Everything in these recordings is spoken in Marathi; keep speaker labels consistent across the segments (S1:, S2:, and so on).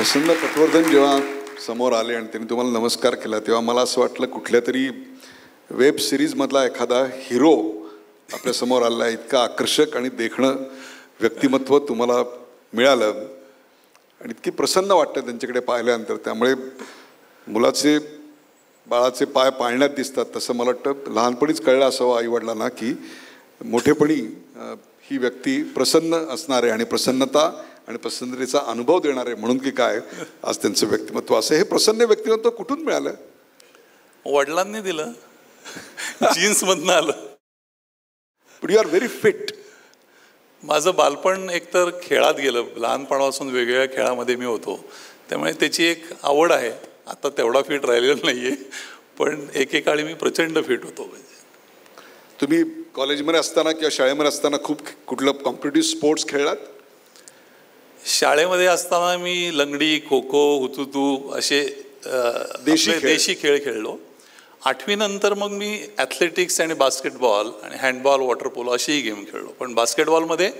S1: प्रसन्न पटवर्धन जेव्हा समोर आले आणि त्यांनी तुम्हाला नमस्कार केला तेव्हा मला असं वाटलं कुठल्या तरी वेब सिरीजमधला एखादा हिरो आपल्या समोर आला. इतका आकर्षक आणि देखणं व्यक्तिमत्व तुम्हाला मिळालं आणि इतकी प्रसन्न वाटतं त्यांच्याकडे पाहिल्यानंतर. त्यामुळे मुलाचे बाळाचे पाय पाळण्यात दिसतात तसं मला वाटतं लहानपणीच कळलं असावं आईवडिलांना की मोठेपणी ही व्यक्ती प्रसन्न असणारे आणि प्रसन्नता आणि प्रसन्नतेचा अनुभव देणारे म्हणून की काय आज त्यांचं व्यक्तिमत्व असं. हे प्रसन्न व्यक्तिमत्व कुठून मिळालं?
S2: वडिलांनी दिलं, जीन्समधनं आलं.
S1: But you are very fit.
S2: माझं बालपण एकतर खेळात गेलं, लहानपणापासून वेगवेगळ्या खेळामध्ये मी होतो, त्यामुळे त्याची एक आवड आहे. आता तेवढा फिट राहिलेला नाही आहे, पण एकेकाळी मी प्रचंड फिट होतो.
S1: तुम्ही कॉलेजमध्ये असताना किंवा शाळेमध्ये असताना खूप कुठलं कॉम्पिटिटिव्ह स्पोर्ट्स खेळलात?
S2: शाळेमध्ये असताना मी लंगडी, खो खो, हुतुतू असे देशी खेळ खेळलो. 8वी नंतर मग मी ॲथलेटिक्स आणि बास्केटबॉल आणि हँडबॉल, वॉटर पोलो असेही गेम खेळलो. पण बास्केटबॉलमध्ये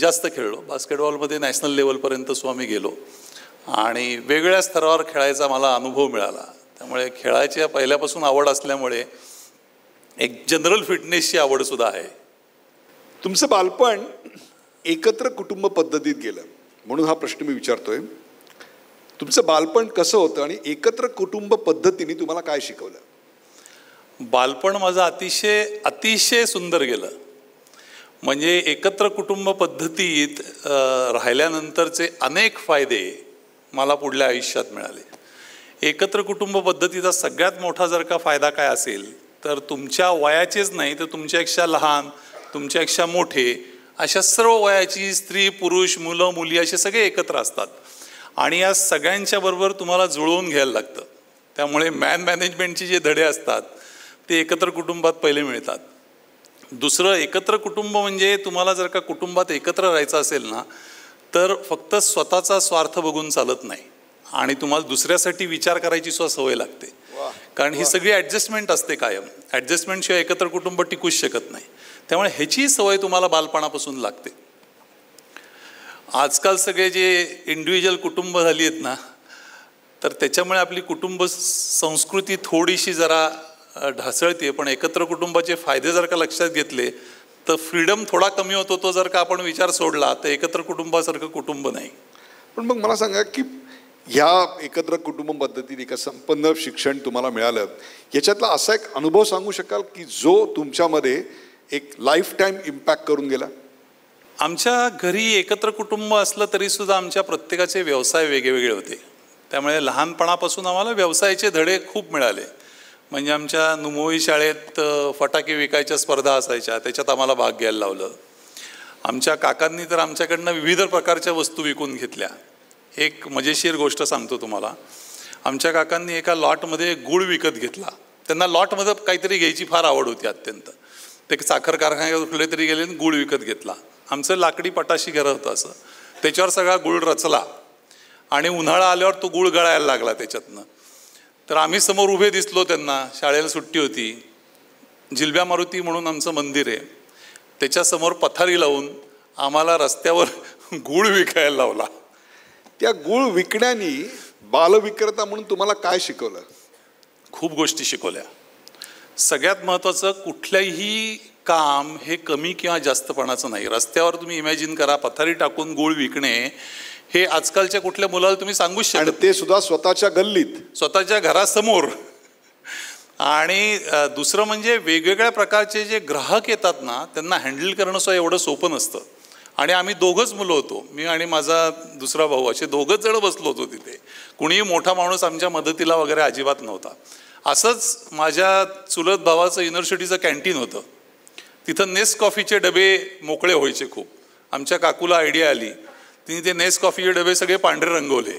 S2: जास्त खेळलो. बास्केटबॉलमध्ये नॅशनल लेवलपर्यंत सुद्धा मी गेलो आणि वेगवेगळ्या स्तरावर खेळायचा मला अनुभव मिळाला. त्यामुळे खेळायची पहिल्यापासून आवड असल्यामुळे एक जनरल फिटनेसची आवडसुद्धा आहे.
S1: तुमचं बालपण एकत्र कुटुंब पद्धतीत गेलं म्हणून हा प्रश्न मी विचारतोय. तुमचं बालपण कसं होतं आणि एकत्र कुटुंब पद्धतीने तुम्हाला काय शिकवलं?
S2: बालपण माझं अतिशय सुंदर गेलं. म्हणजे एकत्र कुटुंब पद्धतीत राहिल्यानंतरचे अनेक फायदे मला पुढल्या आयुष्यात मिळाले. एकत्र कुटुंब पद्धतीचा सगळ्यात मोठा जर का फायदा काय असेल तर तुमच्या वयाचेच नाही तर तुमच्यापेक्षा लहान, तुमच्यापेक्षा मोठे अशा सर्व वयाची स्त्री, पुरुष, मुलं, मुली असे सगळे एकत्र असतात आणि या सगळ्यांच्या बरोबर तुम्हाला जुळवून घ्यायला लागतं. त्यामुळे मॅनेजमेंटचे जे धडे असतात ते एकत्र कुटुंबात पहिले मिळतात. दुसरं, एकत्र कुटुंब म्हणजे तुम्हाला जर का कुटुंबात एकत्र राहायचं असेल ना तर फक्त स्वतःचा स्वार्थ बघून चालत नाही आणि तुम्हाला दुसऱ्यासाठी विचार करायची सुद्धा सवय लागते. कारण ही सगळी ॲडजस्टमेंट असते कायम. ॲडजस्टमेंटशिवाय एकत्र कुटुंब टिकूच शकत नाही. त्यामुळे ह्याची सवय तुम्हाला बालपणापासून लागते. आजकाल सगळे जे इंडिव्हिज्युअल कुटुंब झाली आहेत ना तर त्याच्यामुळे आपली कुटुंब संस्कृती थोडीशी जरा ढासळते. पण एकत्र कुटुंबाचे फायदे जर का लक्षात घेतले तर फ्रीडम थोडा कमी होतो. तो जर का आपण विचार सोडला तर एकत्र कुटुंबासारखं कुटुंब नाही.
S1: पण मग मला सांगा की ह्या एकत्र कुटुंब पद्धतीने एका संपन्न शिक्षण तुम्हाला मिळालं, याच्यातला असा एक अनुभव सांगू शकाल की जो तुमच्यामध्ये एक लाईफ टाईम इम्पॅक्ट करून गेला?
S2: आमच्या घरी एकत्र कुटुंब असलं तरीसुद्धा आमच्या प्रत्येकाचे व्यवसाय वेगवेगळे होते. त्यामुळे लहानपणापासून आम्हाला व्यवसायाचे धडे खूप मिळाले. म्हणजे आमच्या नुमोई शाळेत फटाके विकायच्या स्पर्धा असायच्या, त्याच्यात आम्हाला भाग घ्यायला लावलं. आमच्या काकांनी तर आमच्याकडनं विविध प्रकारच्या वस्तू विकून घेतल्या. एक मजेशीर गोष्ट सांगतो तुम्हाला. आमच्या काकांनी एका लॉटमध्ये गूळ विकत घेतला. त्यांना लॉटमध्ये काहीतरी घ्यायची फार आवड होती अत्यंत. ते साखर कारखान्यात कुठले तरी गेले आणि गूळ विकत घेतला. आमचं लाकडी पटाशी घर होतं असं, त्याच्यावर सगळा गूळ रचला आणि उन्हाळा आल्यावर तो गूळ गळायला लागला त्याच्यातनं. तर आम्ही समोर उभे दिसलो त्यांना. शाळेला सुट्टी होती. जिलब्या मारुती म्हणून आमचं मंदिर आहे, त्याच्यासमोर पथारी लावून आम्हाला रस्त्यावर गूळ विकायला लावला.
S1: त्या गूळ विकण्याने बालविक्रेता म्हणून तुम्हाला काय शिकवलं?
S2: खूप गोष्टी शिकवल्या. सगळ्यात महत्त्वाचं, कुठल्याही काम हे कमी किंवा जास्तपणाचं नाही. रस्त्यावर तुम्ही इमॅजिन करा, पथारी टाकून गूळ विकणे हे आजकालच्या कुठल्या मुलाला तुम्ही सांगूच शकता.
S1: ते सुद्धा स्वतःच्या गल्लीत,
S2: स्वतःच्या घरासमोर. आणि दुसरं म्हणजे वेगवेगळ्या प्रकारचे जे ग्राहक येतात ना त्यांना हँडल करणं सुद्धा एवढं सोपं नसतं. आणि आम्ही दोघंच मुलं होतो, मी आणि माझा दुसरा भाऊ, असे दोघंच जण बसलो होतो तिथे. कुणीही मोठा माणूस आमच्या मदतीला वगैरे अजिबात नव्हता. असंच माझ्या चुलत भावाचं युनिव्हर्सिटीचं कॅन्टीन होतं. तिथं नेस कॉफीचे डबे मोकळे व्हायचे खूप. आमच्या काकूला आयडिया आली, तिने ते नेस कॉफीचे डबे सगळे पांढरे रंगवले.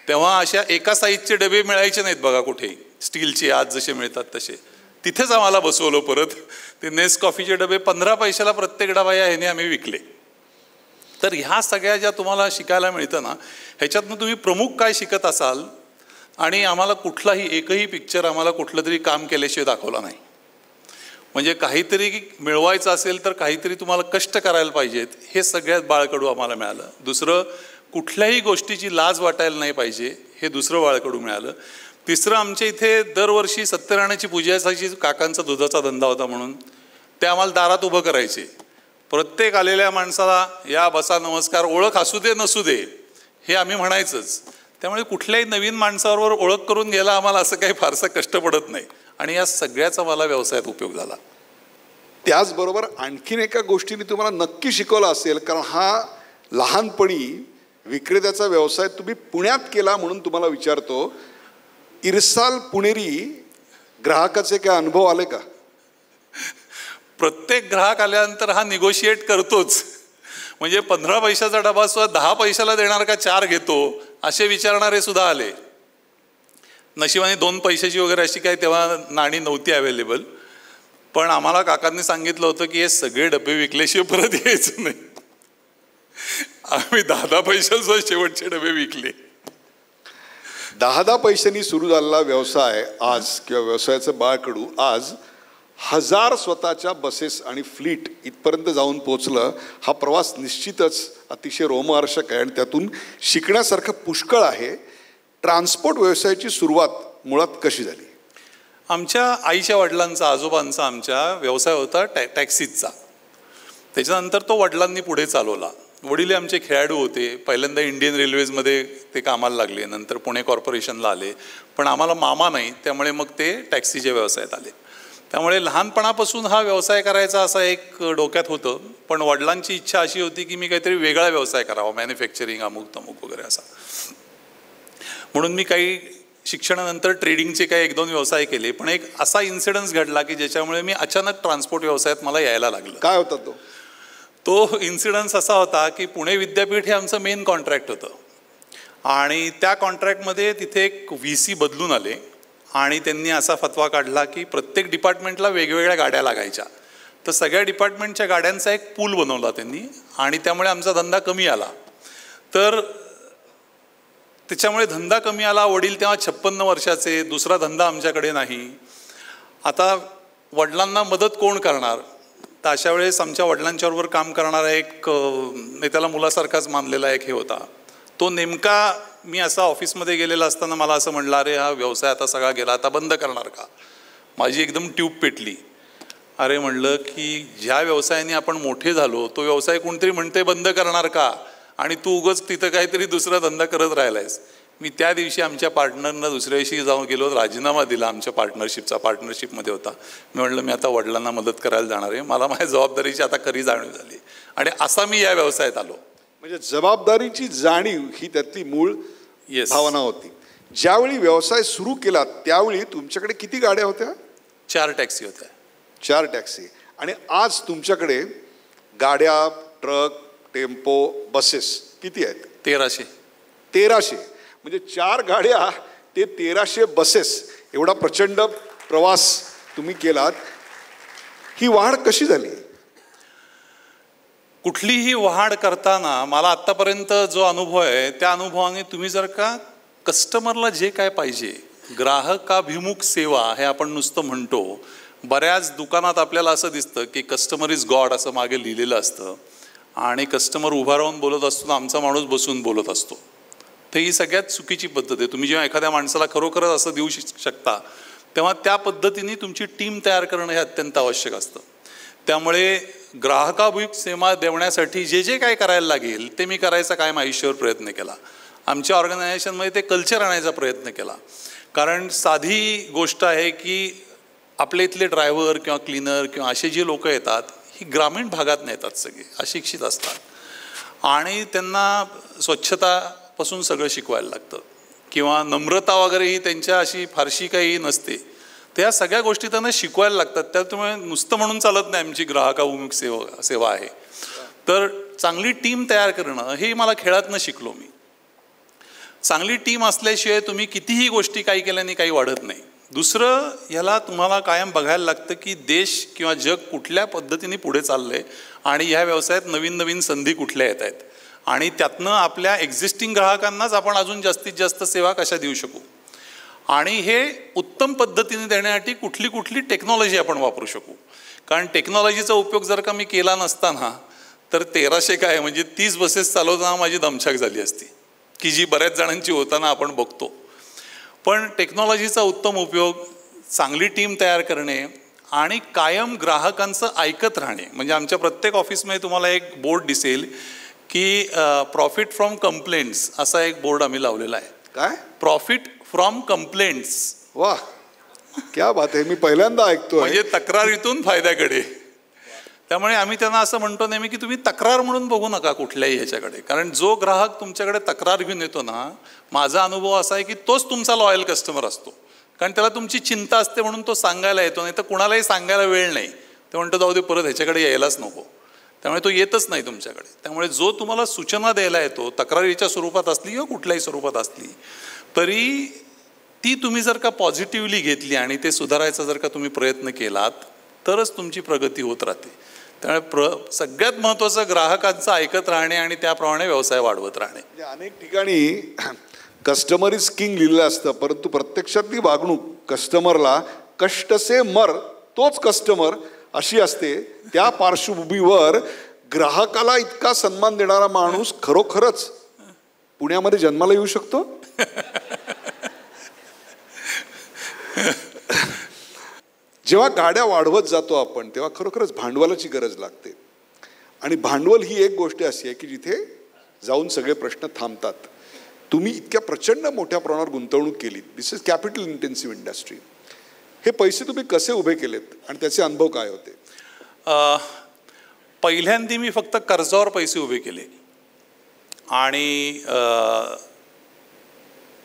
S2: तेव्हा अशा एका साईजचे डबे मिळायचे नाहीत बघा कुठेही, स्टीलचे आज जसे मिळतात तसे. तिथेच आम्हाला बसवलं परत. ते नेस कॉफीचे डबे 15 पैशाला प्रत्येक डबा या ह्याने आम्ही विकले. तर ह्या सगळ्या ज्या तुम्हाला शिकायला मिळतं ना, ह्याच्यातनं तुम्ही प्रमुख काय शिकत असाल. आणि आम्हाला कुठलाही एकही पिक्चर आम्हाला कुठलं तरी काम केल्याशिवाय दाखवला नाही. म्हणजे काहीतरी मिळवायचं असेल तर काहीतरी तुम्हाला कष्ट करायला पाहिजेत, हे सगळ्यात बाळकडू आम्हाला मिळालं. दुसरं, कुठल्याही गोष्टीची लाज वाटायला नाही पाहिजे, हे दुसरं बाळकडू मिळालं. तिसरं, आमच्या इथे दरवर्षी सत्यनारायणाची पूजा असायची. काकांचा दुधाचा धंदा होता म्हणून ते आम्हाला दारात उभं करायचे. प्रत्येक आलेल्या माणसाला या बसा नमस्कार, ओळख असू दे नसू दे हे आम्ही म्हणायचंच. त्यामुळे कुठल्याही नवीन माणसाबरोबर ओळख करून घ्यायला आम्हाला असं काही फारसं कष्ट पडत नाही आणि या सगळ्याचा मला व्यवसायात उपयोग झाला.
S1: त्याचबरोबर आणखीन एका गोष्टीने तुम्हाला नक्की शिकवलं असेल, कारण हा लहानपणी विक्रेत्याचा व्यवसाय तुम्ही पुण्यात केला म्हणून तुम्हाला विचारतो, इरसाल पुणेरी ग्राहकाचे काय अनुभव आले का?
S2: प्रत्येक ग्राहक आल्यानंतर हा निगोशिएट करतोच. म्हणजे 15 पैशाचा डबा सुद्धा 10 पैशाला देणार का 4 घेतो असे विचारणारे सुद्धा आले. नशिबाने 2 पैशाची वगैरे अशी काही तेव्हा नाणी नव्हती अवेलेबल. पण आम्हाला काकांनी सांगितलं होतं की हे सगळे डबे विकल्याशिवाय परत यायचं नाही. आम्ही 10 पैशाचा शेवटचे डबे विकले.
S1: 10 पैशांनी सुरू झालेला व्यवसाय आज, किंवा व्यवसायाचं बाळकडू आज 1000 स्वतःच्या बसेस आणि फ्लीट इथपर्यंत जाऊन पोचलं. हा प्रवास निश्चितच अतिशय रोमहर्षक आहे आणि त्यातून शिकण्यासारखं पुष्कळ आहे. ट्रान्सपोर्ट व्यवसायाची सुरुवात मुळात कशी झाली?
S2: आमच्या आईच्या वडिलांचा, आजोबांचा आमच्या व्यवसाय होता टॅक्सीचा. त्याच्यानंतर तो वडिलांनी पुढे चालवला. वडील आमचे खेळाडू होते. पहिल्यांदा इंडियन रेल्वेजमध्ये ते कामाला लागले, नंतर पुणे कॉर्पोरेशनला आले. पण आम्हाला मामा नाही, त्यामुळे मग ते टॅक्सीच्या व्यवसायात आले. त्यामुळे लहानपणापासून हा व्यवसाय करायचा असा एक डोक्यात होतं. पण वडिलांची इच्छा अशी होती की मी काहीतरी वेगळा व्यवसाय करावा, मॅन्युफॅक्चरिंग अमुक तमुक वगैरे असा. म्हणून मी काही शिक्षणानंतर ट्रेडिंगचे काही 1-2 व्यवसाय केले. पण एक असा इन्सिडन्स घडला की ज्याच्यामुळे मी अचानक ट्रान्सपोर्ट व्यवसायात मला यायला लागलं.
S1: काय होता
S2: तो इन्सिडन्स असा होता की पुणे विद्यापीठ हे आमचं मेन कॉन्ट्रॅक्ट होतं आणि त्या कॉन्ट्रॅक्टमध्ये तिथे एक VC बदलून आले आणि त्यांनी असा फतवा काढला की प्रत्येक डिपार्टमेंटला वेगवेगळ्या गाड्या लागायच्या. तर सगळ्या डिपार्टमेंटच्या गाड्यांचा एक पूल बनवला त्यांनी आणि त्यामुळे आमचा धंदा कमी आला. तर त्याच्यामुळे धंदा कमी आला. वडील तेव्हा 56 वर्षाचे, दुसरा धंदा आमच्याकडे नाही. आता वडिलांना मदत कोण करणार? तर अशा वेळेस आमच्या वडिलांच्याबरोबर काम करणारा एक त्याला मुलासारखाच मानलेला एक हे होता. तो नेमका मी असा ऑफिसमध्ये गेलेला असताना मला असं म्हणलं, अरे हा व्यवसाय आता सगळा गेला, आता बंद करणार का? माझी एकदम ट्यूब पेटली. अरे म्हणलं की ज्या व्यवसायाने आपण मोठे झालो तो व्यवसाय कोणतरी म्हणते बंद करणार का, आणि तू उगाच तिथं काहीतरी दुसरा धंदा करत राहिलायस. मी त्या दिवशी आमच्या पार्टनरनं दुसऱ्या दिवशी जाऊन गेलो, राजीनामा दिला आमच्या पार्टनरशिपमध्ये होता. मी म्हटलं मी आता वडिलांना मदत करायला जाणार आहे, मला माझ्या जबाबदारीची आता खरी जाणीव झाली आणि असा मी या व्यवसायात आलो.
S1: म्हणजे जबाबदारीची जाणीव ही त्यातली मूळ भावना होती. ज्यावेळी व्यवसाय सुरू केला त्यावेळी तुमच्याकडे किती गाड्या होत्या?
S2: 4 टॅक्सी होत्या.
S1: 4 टॅक्सी. आणि आज तुमच्याकडे गाड्या, ट्रक, टेम्पो, बसेस किती आहेत?
S2: 1300.
S1: म्हणजे 4 गाड्या ते 1300 बसेस, एवढा प्रचंड प्रवास तुम्ही केलात. ही वाढ कशी झाली?
S2: कुठलीही वाढ करताना मला आत्तापर्यंत जो अनुभव आहे त्या अनुभवाने तुम्ही जर का कस्टमरला जे काय पाहिजे, ग्राहकाभिमुख सेवा हे आपण नुसतं म्हणतो. बऱ्याच दुकानात आपल्याला असं दिसतं की कस्टमर इज गॉड असं मागे लिहिलेलं असतं आणि कस्टमर उभा राहून बोलत असतो, आमचा माणूस बसून बोलत असतो. तर ही सगळ्यात चुकीची पद्धत आहे. तुम्ही जेव्हा एखाद्या माणसाला खरोखरच असं देऊ शकता तेव्हा त्या पद्धतीने तुमची टीम तयार करणं हे अत्यंत आवश्यक असतं. त्यामुळे ग्राहकाभिमुख सेवा देण्यासाठी जे जे काय करायला लागेल ते मी करायचा कायम आयुष्यावर प्रयत्न केला. आमच्या ऑर्गनायझेशनमध्ये ते कल्चर आणायचा प्रयत्न केला. कारण साधी गोष्ट आहे की आपल्या इथले ड्रायव्हर किंवा क्लीनर किंवा असे जे लोक येतात ही ग्रामीण भागात नाही येतात, सगळे अशिक्षित असतात आणि त्यांना स्वच्छतापासून सगळं शिकवायला लागतं किंवा नम्रता वगैरे ही त्यांच्या अशी फारशी काही नसते. त्या सगळ्या गोष्टी त्यांना शिकवायला लागतात. त्यामुळे नुसतं म्हणून चालत नाही आमची ग्राहकाभिमुख सेवा आहे. तर चांगली टीम तयार करणं हे मला खेळातनं शिकलो मी. चांगली टीम असल्याशिवाय तुम्ही कितीही गोष्टी काही केल्याने काही वाढत नाही. दुसरं ह्याला तुम्हाला कायम बघायला लागतं की देश किंवा जग कुठल्या पद्धतीने पुढे चाललंय आणि ह्या व्यवसायात नवीन नवीन संधी कुठल्या येत आहेत आणि त्यातनं आपल्या एक्झिस्टिंग ग्राहकांनाच आपण अजून जास्तीत जास्त सेवा कशा देऊ शकू आणि हे उत्तम पद्धतीने देण्यासाठी कुठली कुठली टेक्नॉलॉजी आपण वापरू शकू. कारण टेक्नॉलॉजीचा उपयोग जर का मी केला नसताना तर 1300 काय म्हणजे 30 बसेस चालवताना माझी दमछाक झाली असती, की जी बऱ्याच जणांची होताना आपण बघतो. पण टेक्नॉलॉजीचा उत्तम उपयोग, चांगली टीम तयार करणे आणि कायम ग्राहकांचं ऐकत राहणे. म्हणजे आमच्या प्रत्येक ऑफिसमध्ये तुम्हाला एक बोर्ड दिसेल की प्रॉफिट फ्रॉम कंप्लेंट्स असा एक बोर्ड आम्ही लावलेला आहे.
S1: काय?
S2: Profit from complaints.
S1: वा, क्या बात आहे, मी पहिल्यांदा ऐकतोय.
S2: म्हणजे तक्रारीतून फायद्याकडे. त्यामुळे आम्ही त्यांना असं म्हणतो नेहमी की तुम्ही तक्रार म्हणून बघू नका कुठल्याही ह्याच्याकडे, कारण जो ग्राहक तुमच्याकडे तक्रार घेऊन येतो ना, माझा अनुभव असा आहे की तोच तुमचा लॉयल कस्टमर असतो. कारण त्याला तुमची चिंता असते म्हणून तो सांगायला येतो, नाही तर कुणालाही सांगायला वेळ नाही. ते म्हणतो जाऊ दे, परत ह्याच्याकडे यायलाच नको. त्यामुळे तो येतच नाही तुमच्याकडे. त्यामुळे जो तुम्हाला सूचना द्यायला येतो, तक्रारीच्या स्वरूपात असली किंवा कुठल्याही स्वरूपात असली तरी ती तुम्ही जर का पॉझिटिव्हली घेतली आणि ते सुधारायचा जर का तुम्ही प्रयत्न केलात तरच तुमची प्रगती होत राहते. त्यामुळे सगळ्यात महत्त्वाचं ग्राहकांचं ऐकत राहणे आणि त्याप्रमाणे व्यवसाय वाढवत राहणे.
S1: अनेक ठिकाणी कस्टमर इज किंग लिहिलेलं असतं, परंतु प्रत्यक्षातली वागणूक कस्टमरला कष्ट से मर तोच कस्टमर अशी असते. त्या पार्श्वभूमीवर ग्राहकाला इतका सन्मान देणारा माणूस खरोखरच पुण्यामध्ये जन्माला येऊ शकतो. जेव्हा गाड्या वाढवत जातो आपण तेव्हा खरोखरच भांडवलाची गरज लागते. आणि भांडवल ही एक गोष्ट अशी आहे की जिथे जाऊन सगळे प्रश्न थांबतात. तुम्ही इतक्या प्रचंड मोठ्या प्रमाणावर गुंतवणूक केली. दिस इज कॅपिटल इंटेन्सिव्ह इंडस्ट्री. हे पैसे तुम्ही कसे उभे केलेत आणि त्याचे अनुभव काय होते?
S2: पहिल्यांदा मी फक्त कर्जावर पैसे उभे केले आणि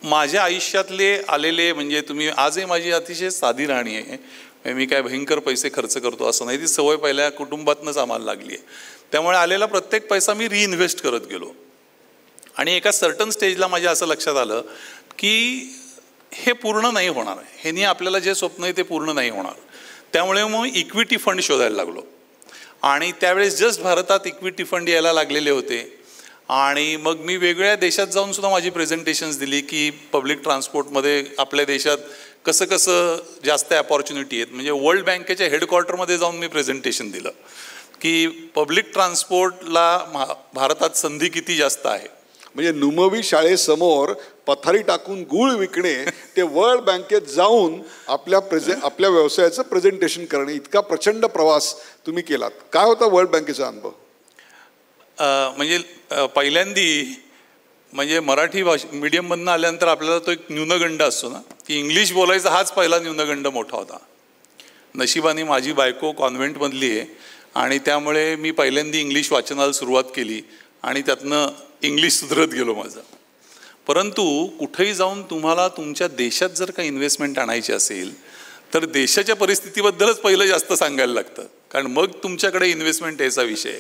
S2: माझ्या आयुष्यातले आलेले, म्हणजे तुम्ही आजही माझी अतिशय साधी राहणी आहे. मी काय भयंकर पैसे खर्च करतो असं नाही. ती सवय पहिल्या कुटुंबातनंच आम्हाला लागली आहे. त्यामुळे आलेला प्रत्येक पैसा मी रिइन्व्हेस्ट करत गेलो. आणि एका सर्टन स्टेजला माझ्या असं लक्षात आलं की हे पूर्ण नाही होणार, ह्यानी आपल्याला जे स्वप्न आहे ते पूर्ण नाही होणार. त्यामुळे मग इक्विटी फंड शोधायला लागलो. आणि त्यावेळेस जस्ट भारतात इक्विटी फंड यायला लागलेले होते. आणि मग मी वेगवेगळ्या देशात जाऊन सुद्धा माझी प्रेझेंटेशन्स दिली की पब्लिक ट्रान्सपोर्टमध्ये आपल्या देशात कसं कसं जास्त अपॉर्च्युनिटी आहेत. म्हणजे वर्ल्ड बँकेच्या हेडक्वार्टरमध्ये जाऊन मी प्रेझेंटेशन दिलं की पब्लिक ट्रान्सपोर्टला भारतात संधी किती जास्त आहे.
S1: म्हणजे नुमवी शाळेसमोर पथारी टाकून गूळ विकणे ते वर्ल्ड बँकेत जाऊन आपल्या व्यवसायाचं प्रेझेंटेशन करणे, इतका प्रचंड प्रवास तुम्ही केलात. काय होता वर्ल्ड बँकेचा अनुभव?
S2: म्हणजे पहिल्यांदी म्हणजे मराठी मीडियममधनं आल्यानंतर आपल्याला तो एक न्यूनगंड असतो ना, की इंग्लिश बोलायचा हाच पहिला न्यूनगंड मोठा होता. नशिबाने माझी बायको कॉन्व्हेंटमधली आहे आणि त्यामुळे मी पहिल्यांदा इंग्लिश वाचनाला सुरुवात केली आणि त्यातनं इंग्लिश सुधरत गेलो माझं. परंतु कुठेही जाऊन तुम्हाला तुमच्या देशात जर का इन्व्हेस्टमेंट आणायची असेल तर देशाच्या परिस्थितीबद्दलच पहिलं जास्त सांगायला लागतं, कारण मग तुमच्याकडे इन्व्हेस्टमेंट यायचा विषय.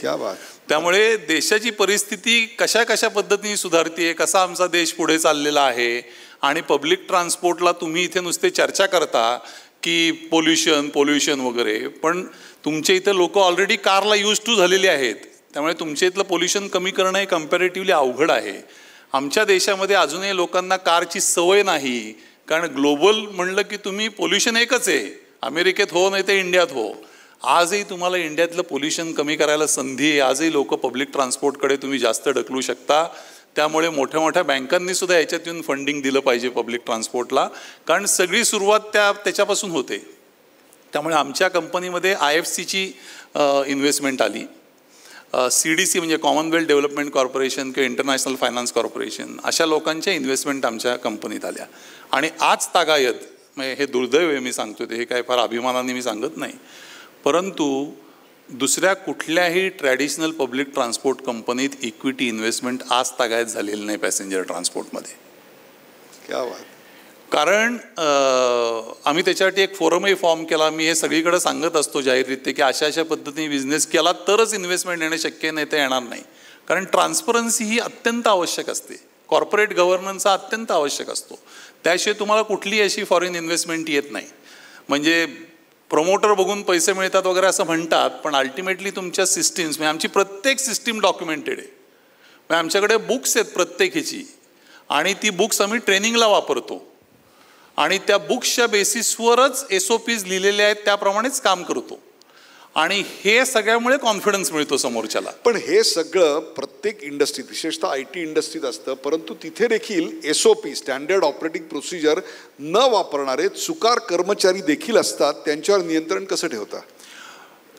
S2: त्यामुळे देशाची परिस्थिती कशा कशा पद्धतीने सुधारते, कसा आमचा देश पुढे चाललेला आहे. आणि पब्लिक ट्रान्सपोर्टला तुम्ही इथे नुसते चर्चा करता की पोल्युशन वगैरे, पण तुमच्या इथं लोक ऑलरेडी कारला यूज टू झालेली आहेत. त्यामुळे तुमच्या इथलं पोल्युशन कमी करणं हे कम्पॅरेटिव्हली अवघड आहे. आमच्या देशामध्ये अजूनही लोकांना कारची सवय नाही, कारण ग्लोबल म्हणलं की तुम्ही पोल्युशन एकच आहे, अमेरिकेत हो नाही तर इंडियात हो. आजही तुम्हाला इंडियातलं पोल्युशन कमी करायला संधी आहे. आजही लोक पब्लिक ट्रान्सपोर्टकडे तुम्ही जास्त ढकलू शकता. त्यामुळे मोठ्या मोठ्या बँकांनी सुद्धा याच्यात येऊन फंडिंग दिलं पाहिजे पब्लिक ट्रान्सपोर्टला, कारण सगळी सुरुवात त्याच्यापासून होते. त्यामुळे आमच्या कंपनीमध्ये IFCची इन्व्हेस्टमेंट आली. CDC म्हणजे कॉमनवेल्थ डेव्हलपमेंट कॉर्पोरेशन किंवा इंटरनॅशनल फायनान्स कॉर्पोरेशन, अशा लोकांच्या इन्व्हेस्टमेंट आमच्या कंपनीत आल्या. आणि आज तागायत, म्हणजे हे दुर्दैव आहे मी सांगतो ते, हे काय फार अभिमानाने मी सांगत नाही, परंतु दुसऱ्या कुठल्याही ट्रॅडिशनल पब्लिक ट्रान्सपोर्ट कंपनीत इक्विटी इन्व्हेस्टमेंट आज तागायत झालेलं नाही पॅसेंजर ट्रान्सपोर्टमध्ये.
S1: क्या बात.
S2: कारण आम्ही त्याच्यासाठी एक फोरमही फॉर्म केला. मी हे सगळीकडे सांगत असतो जाहीररीत्या की अशा अशा पद्धतीने बिझनेस केला तरच इन्व्हेस्टमेंट येणं शक्य, नाही तर येणार नाही. कारण ट्रान्सपरन्सी ही अत्यंत आवश्यक असते, कॉर्पोरेट गव्हर्नन्स हा अत्यंत आवश्यक असतो. त्याशिवाय तुम्हाला कुठलीही अशी फॉरेन इन्व्हेस्टमेंट येत नाही. म्हणजे प्रमोटर बघून पैसे मिळतात वगैरे असं म्हणतात, पण अल्टिमेटली तुमच्या सिस्टीम्स, म्हणजे आमची प्रत्येक सिस्टीम डॉक्युमेंटेड आहे. म्हणजे आमच्याकडे बुक्स आहेत प्रत्येक ह्याची, आणि ती बुक्स आम्ही ट्रेनिंगला वापरतो आणि त्या बुक्सच्या बेसिसवरच SOPs लिहिलेले आहेत, त्याप्रमाणेच काम करतो. आणि हे सगळ्यामुळे कॉन्फिडन्स मिळतो समोरच्याला.
S1: पण हे सगळं प्रत्येक इंडस्ट्रीत, विशेषतः IT इंडस्ट्रीत असतं, परंतु तिथे देखील SOP स्टँडर्ड ऑपरेटिंग प्रोसिजर न वापरणारे चुकार कर्मचारी देखील असतात. त्यांच्यावर नियंत्रण कसं ठेवता?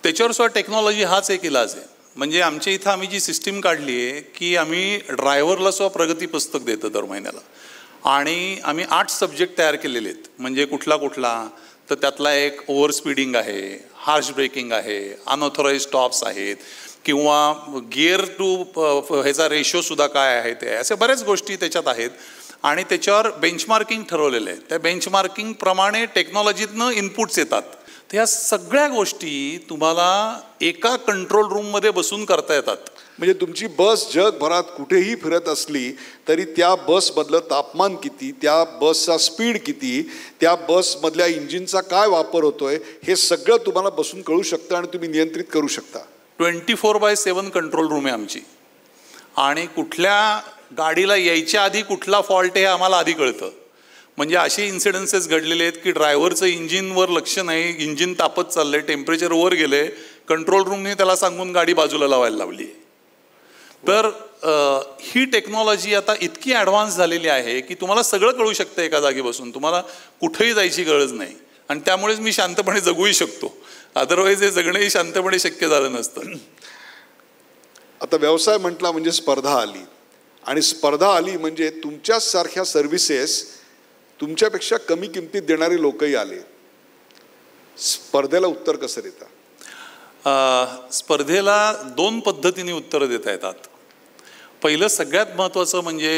S2: त्याच्यावर सुद्धा टेक्नॉलॉजी हाच एक इलाज आहे. म्हणजे आमच्या इथं आम्ही जी सिस्टीम काढली आहे की आम्ही ड्रायव्हरला सुद्धा प्रगती पुस्तक देतो दर महिन्याला, आणि आम्ही 8 सब्जेक्ट तयार केलेले आहेत. म्हणजे कुठला तर त्यातला एक ओव्हर स्पीडिंग आहे, हार्श ब्रेकिंग आहे, अनऑथोराइज स्टॉप्स आहेत, किंवा गिअर टू ह्याचा रेशोसुद्धा काय आहे ते, अशा बऱ्याच गोष्टी त्याच्यात आहेत. आणि त्याच्यावर बेंचमार्किंग ठरवलेलं आहे. त्या बेंचमार्किंगप्रमाणे टेक्नॉलॉजीतनं इनपुट्स येतात. तर ह्या सगळ्या गोष्टी तुम्हाला एका कंट्रोल रूममध्ये बसून करता येतात.
S1: म्हणजे तुमची बस जगभरात कुठेही फिरत असली तरी त्या बसमधलं तापमान किती, त्या बसचा स्पीड किती, त्या बसमधल्या इंजिनचा काय वापर होतोय, हे सगळं तुम्हाला बसून कळू शकतं आणि तुम्ही नियंत्रित करू शकता.
S2: 24/7 कंट्रोल रूम आहे आमची. आणि कुठल्या गाडीला यायच्या आधी कुठला फॉल्ट आहे हे आम्हाला आधी कळतं. म्हणजे असे इन्सिडन्सेस घडलेले आहेत की ड्रायव्हरचं इंजिनवर लक्ष नाही, इंजिन तापत चाललंय, टेम्परेचर वर गेले, कंट्रोल रूमने त्याला सांगून गाडी बाजूला लावायला लावली. तर ही टेक्नॉलॉजी आता इतकी ॲडव्हान्स झालेली आहे की तुम्हाला सगळं कळू शकतं एका जागी बसून. तुम्हाला कुठेही जायची गरज नाही. आणि त्यामुळेच मी शांतपणे जगूही शकतो. अदरवाईज हे जगणंही शांतपणे शक्य झालं नसतं.
S1: आता व्यवसाय म्हटला म्हणजे स्पर्धा आली, आणि स्पर्धा आली म्हणजे तुमच्यासारख्या सर्व्हिसेस तुमच्यापेक्षा कमी किमतीत देणारे लोकही आले. स्पर्धेला उत्तर कसं देता?
S2: स्पर्धेला 2 पद्धतीने उत्तरं देता येतात. पहिलं सगळ्यात महत्त्वाचं म्हणजे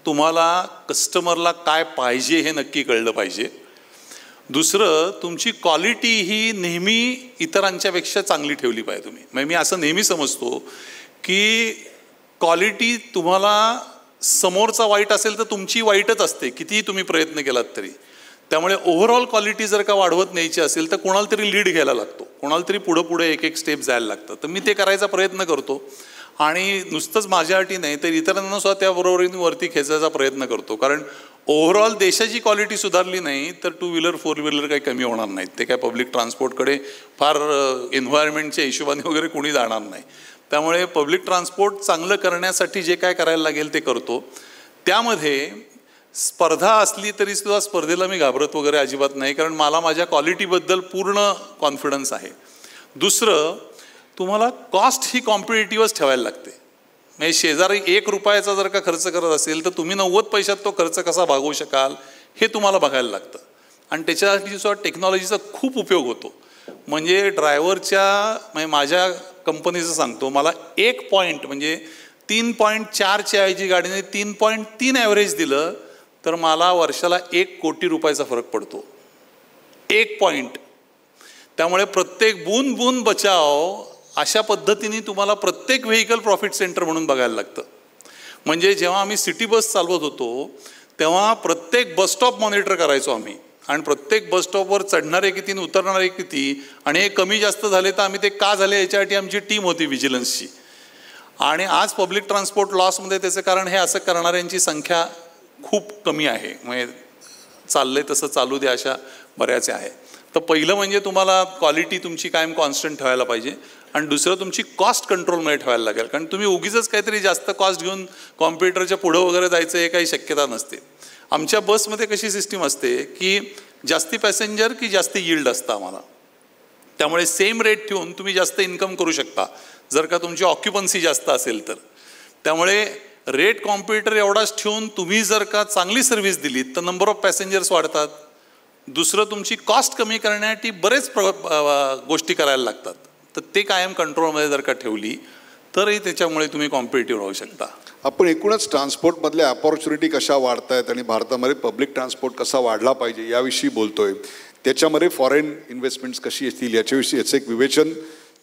S2: तुम्हाला कस्टमरला काय पाहिजे हे नक्की कळलं पाहिजे. दुसरं, तुमची क्वालिटी ही नेहमी इतरांच्यापेक्षा चांगली ठेवली पाहिजे तुम्ही. म्हणजे मी असं नेहमी समजतो की क्वालिटी तुम्हाला समोरचा वाईट असेल तर तुमची वाईटच असते कितीही तुम्ही प्रयत्न केलात तरी. त्यामुळे ओव्हरऑल क्वालिटी जर का वाढवत न्यायची असेल तर कोणाला तरी लीड घ्यायला लागतो, कोणाला तरी पुढे एक स्टेप जायला लागतं. तर मी ते करायचा प्रयत्न करतो. आणि नुसतंच माझ्यासाठी नाही तर इतरांना सुद्धा त्याबरोबरीने वरती खेचायचा प्रयत्न करतो. कारण ओव्हरऑल देशाची क्वालिटी सुधारली नाही तर 2 व्हीलर 4 व्हीलर काही कमी होणार नाहीत. ते काय पब्लिक ट्रान्सपोर्टकडे फार एन्व्हायरमेंटच्या हिशोबाने वगैरे कोणी जाणार नाही. त्यामुळे पब्लिक ट्रान्सपोर्ट चांगलं करण्यासाठी जे काय करायला लागेल ते करतो. त्यामध्ये स्पर्धा असली तरी सुद्धा स्पर्धेला मी घाबरत वगैरे अजिबात नाही, कारण मला माझ्या क्वालिटीबद्दल पूर्ण कॉन्फिडन्स आहे. दुसरं, तुम्हाला कॉस्ट ही कॉम्पिटिटिव्हच ठेवायला लागते. म्हणजे शेजारी 1 रुपयाचा जर का खर्च करत असेल तर तुम्ही 90 पैशात तो खर्च कसा भागवू शकाल हे तुम्हाला बघायला लागतं. आणि त्याच्यासाठी सुद्धा टेक्नॉलॉजीचा खूप उपयोग होतो. म्हणजे ड्रायव्हरच्या, म्हणजे माझ्या कंपनीचं सांगतो, मला 1 पॉईंट म्हणजे 3.4च्या ऐवजी गाडीने 3.3 ॲव्हरेज दिलं तर मला वर्षाला 1 कोटी रुपयाचा फरक पडतो. 1 पॉईंट. त्यामुळे प्रत्येक बून बचाव अशा पद्धतीने तुम्हाला प्रत्येक व्हेकल प्रॉफिट सेंटर म्हणून बघायला लागतं. म्हणजे जेव्हा आम्ही सिटी बस चालवत होतो तेव्हा प्रत्येक बसस्टॉप मॉनिटर करायचो आम्ही, आणि प्रत्येक बसस्टॉपवर चढणारे किती आणि उतरणारे किती, आणि हे कमी जास्त झाले तर आम्ही ते का झाले याच्यासाठी आमची टीम होती विजिलन्सची. आणि आज पब्लिक ट्रान्सपोर्ट लॉसमध्ये त्याचं कारण हे असं करणाऱ्यांची संख्या खूप कमी आहे. म्हणजे चाललंय तसं चालू दे अशा बऱ्याच आहे. तर पहिलं म्हणजे तुम्हाला क्वालिटी तुमची कायम कॉन्स्टंट ठेवायला पाहिजे. आणि दुसरं, तुमची कॉस्ट कंट्रोलमध्ये ठेवायला लागेल. कारण तुम्ही उगीच काहीतरी जास्त कॉस्ट घेऊन कॉम्प्युटरच्या पुढं वगैरे जायचं हे काही शक्यता नसते. आमच्या बसमध्ये कशी सिस्टीम असते की जास्ती पॅसेंजर की जास्ती यील्ड असतं आम्हाला. त्यामुळे सेम रेट ठेवून तुम्ही जास्त इन्कम करू शकता जर का तुमची ऑक्युपन्सी जास्त असेल तर. त्यामुळे रेट कॉम्प्युटर एवढाच ठेवून तुम्ही जर का चांगली सर्व्हिस दिली तर नंबर ऑफ पॅसेंजर्स वाढतात. दुसरं, तुमची कॉस्ट कमी करण्यासाठी बरेच गोष्टी करायला लागतात. तर ते कायम कंट्रोलमध्ये जर का ठेवली तरही त्याच्यामुळे तुम्ही कॉम्पिटिटिव्ह राहू शकता.
S1: आपण एकूणच ट्रान्सपोर्टमधल्या अपॉर्च्युनिटी कशा वाढत आहेत आणि भारतामध्ये पब्लिक ट्रान्सपोर्ट कसा वाढला पाहिजे याविषयी बोलतोय. त्याच्यामध्ये फॉरेन इन्व्हेस्टमेंट्स कशी येतील याच्याविषयी याचं एक विवेचन